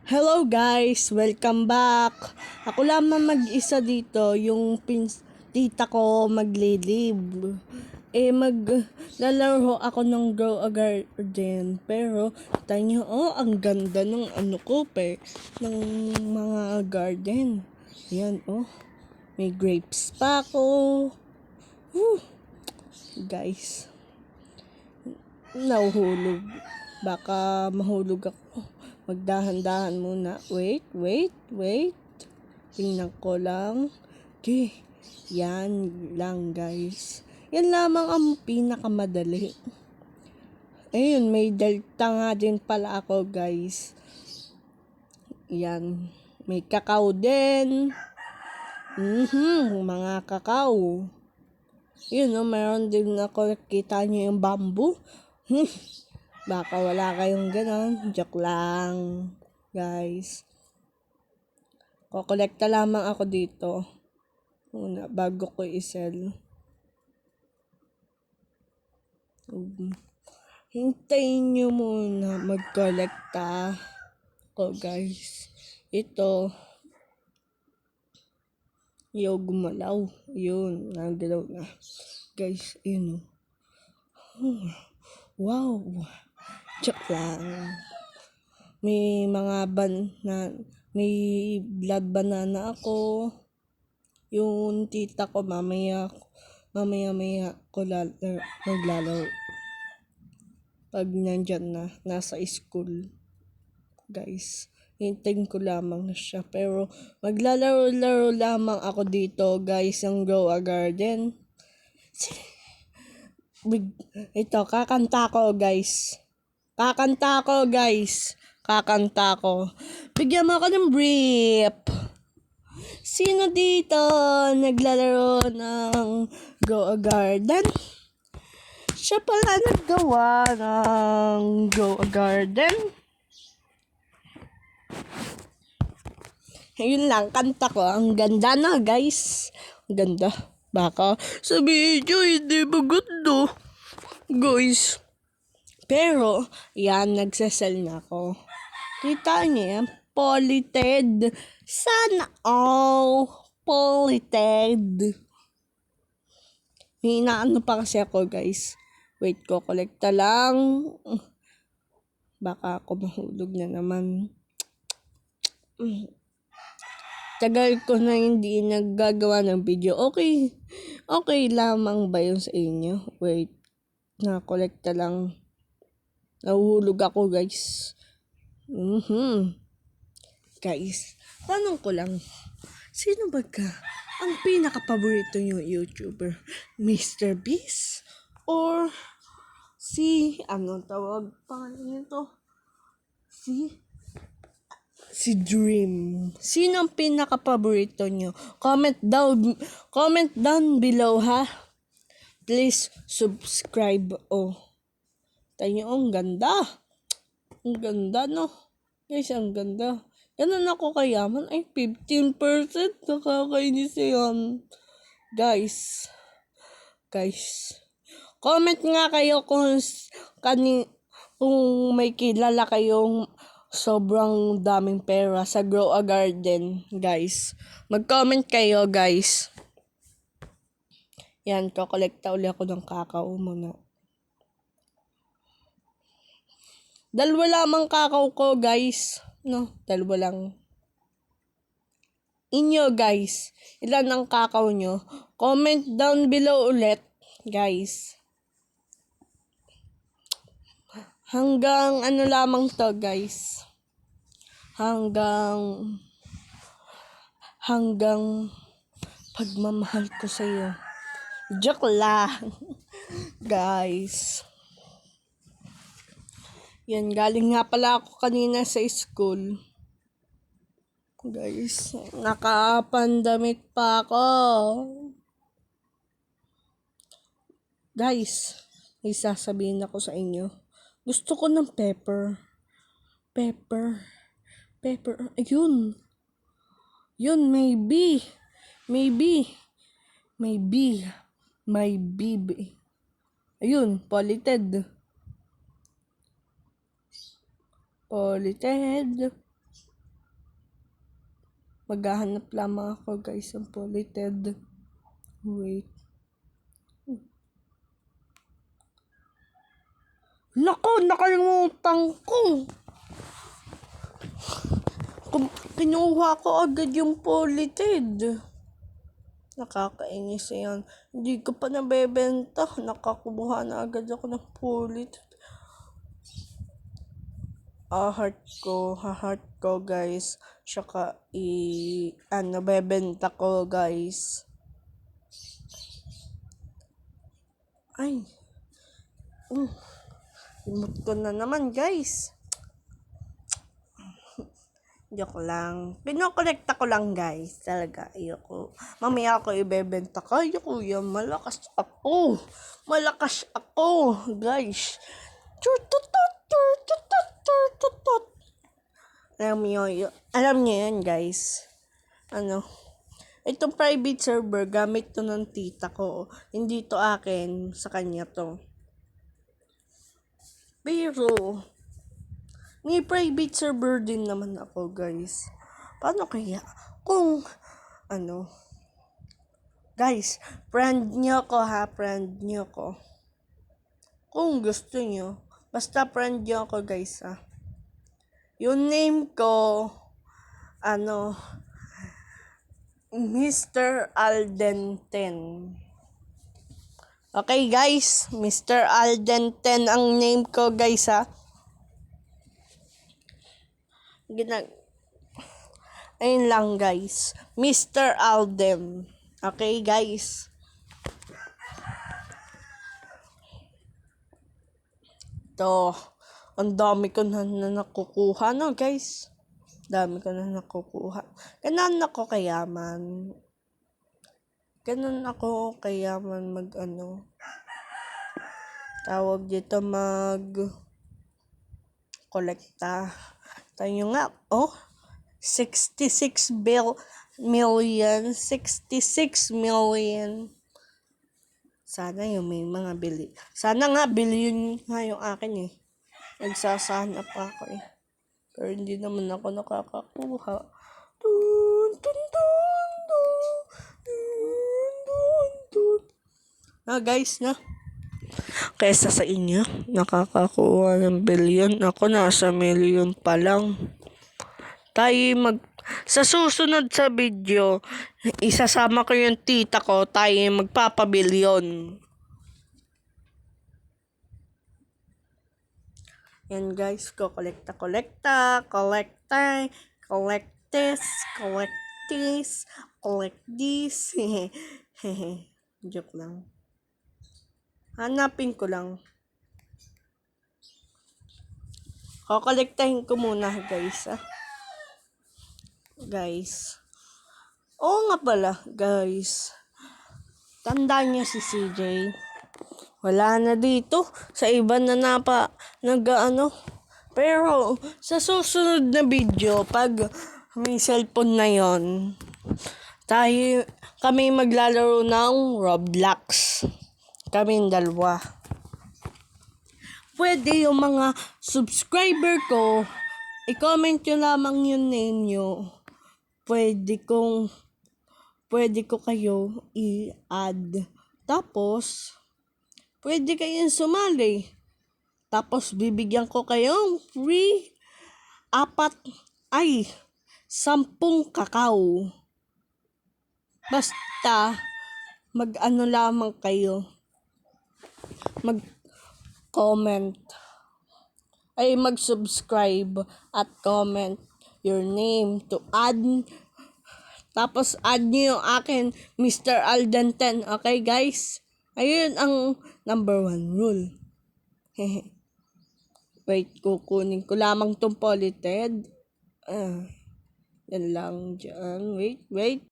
Hello guys, welcome back. Ako lamang mag-isa dito, yung tita ko maglilib. Maglalaro ako ng Grow a Garden. Pero, tayo ang ganda ng ng mga garden. Yan, may grapes pa ako. Guys, nahuhulog. Baka mahulog ako. Magdahan-dahan muna. Wait. Tingnan ko lang. Okay. Yan lang guys. Yan lamang ang pinakamadali. Ayun, may delta nga din pala ako guys. Yan. May kakao din. Mga kakao. Yun, meron din ako, kita nyo yung bamboo. Baka wala kayong ganon. Joke lang, guys. Kokolekta lamang ako dito. Una, bago ko i-sell. Hintayin nyo muna magkolekta ko, guys. Ito. Gumalaw. Yun, nagalaw na. Guys, yun. Wow. Joke lang. May mga may blood banana ako. Yung tita ko mamaya ko maglalaro. Pag nandyan na, nasa school. Guys, hintayin ko lamang na siya. Pero maglalaro-laro lamang ako dito, guys, ang Grow a Garden. Ito, kakanta ko, guys. Kakanta ko. Bigyan mo ako ng brief. Sino dito naglalaro ng Grow a Garden? Siya pala naggawa ng Grow a Garden. Yun lang, kanta ko. Ang ganda na, guys. Ang ganda. Baka sabihin nyo, hindi maganda. Guys. Pero, yan, nagsasell na ako. Kita niya, polited. Sana all polited. Hinaano pa kasi ako, guys. Wait ko, kolekta lang. Baka ako mahulog na naman. Tagal ko na hindi naggagawa ng video. Okay lamang ba yun sa inyo? Wait, nakolekta lang. Nahuhulog ako, guys. Guys, tanong ko lang, sino ba ang pinaka-paborito nyo YouTuber? Mr. Beast? Or anong tawag pangalan nito? Si Dream. Sino ang pinaka-paborito nyo? Comment down below, ha? Please subscribe. Tayo, ang ganda. Ang ganda, no? Guys, ang ganda. Ganun ako kayaman. Ay, 15%. Nakakainis yan. Guys. Comment nga kayo kung may kilala kayong sobrang daming pera sa Grow a Garden, guys. Mag-comment kayo, guys. Yan, kakolekta ulit ako ng kakao muna. Dalawa lamang kakao ko, guys. No, dalawa lang. Inyo, guys. Ilan ang kakao nyo? Comment down below ulit, guys. Hanggang ano lamang to, guys. Hanggang pagmamahal ko sa iyo. Joke lang. Guys. Yan, galing nga pala ako kanina sa school. Guys, nakapandamit pa ako. Guys, may sasabihin ako sa inyo. Gusto ko ng pepper. Ayun. Yun, maybe. Ayun, polited. Polited. Maghahanap lamang ako guys ng polited. Wait. Nako, nakalimutan ko. Kinuha ko agad yung polited. Nakakainis yan. Hindi ko pa nabebenta. Nakakuha na agad ako ng polited. Heart ko guys. Tsaka bebenta ko guys. Ay. Limot ko na naman guys. Joke lang. Pinokolekta ko lang guys. Talaga, ayoko. Mamaya ako ibebenta. Kaya kuya, malakas ako. Guys. Alam niyo yun guys. Itong private server, gamit to ng tita ko. Hindi to akin, sa kanya to. Pero, may private server din naman ako guys. Paano kaya? Kung, guys, friend nyo ko ha, friend nyo ko. Kung gusto nyo, basta friend nyo ako guys ha. Yung name ko, Mr. Alden 10. Okay guys, Mr. Alden 10 ang name ko guys ha. Ayun lang guys, Mr. Alden. Okay guys. To, ang dami ko na nakukuha no guys. Ganun ako kayaman. Tawag dito kolekta. Tayo nga, 66 million. Sana yung may mga bili. Sana nga billion nga yung akin eh. Nagsasanap ako eh. Pero hindi naman ako nakakakuha. Guys, kaysa sa inyo, nakakakuha ng billion. Ako nasa million pa lang. Sa susunod sa video, isasama ko yung tita ko, tayo magpapabilyon. Yan guys, collect this. Joke lang. Hanapin ko lang. Kokolektahin ko muna guys Guys. Oo nga pala guys. Tandaan niyo si CJ. Wala na dito. Sa iba na Pero, sa susunod na video, pag may cellphone na yon, kami maglalaro ng Roblox. Kaming dalawa. Pwede yung mga subscriber ko, i-comment nyo lamang yung name nyo. Pwede ko kayo i-add. Tapos, pwede kayong sumali. Tapos, bibigyan ko kayong free 10 kakao. Basta, lamang kayo. Mag-subscribe at comment your name to add. Tapos, add nyo yung akin, Mr. Alden 10. Okay, guys? Ayun ang number 1 rule. Wait, kukunin ko lamang tong polited. Yan lang dyan. Wait.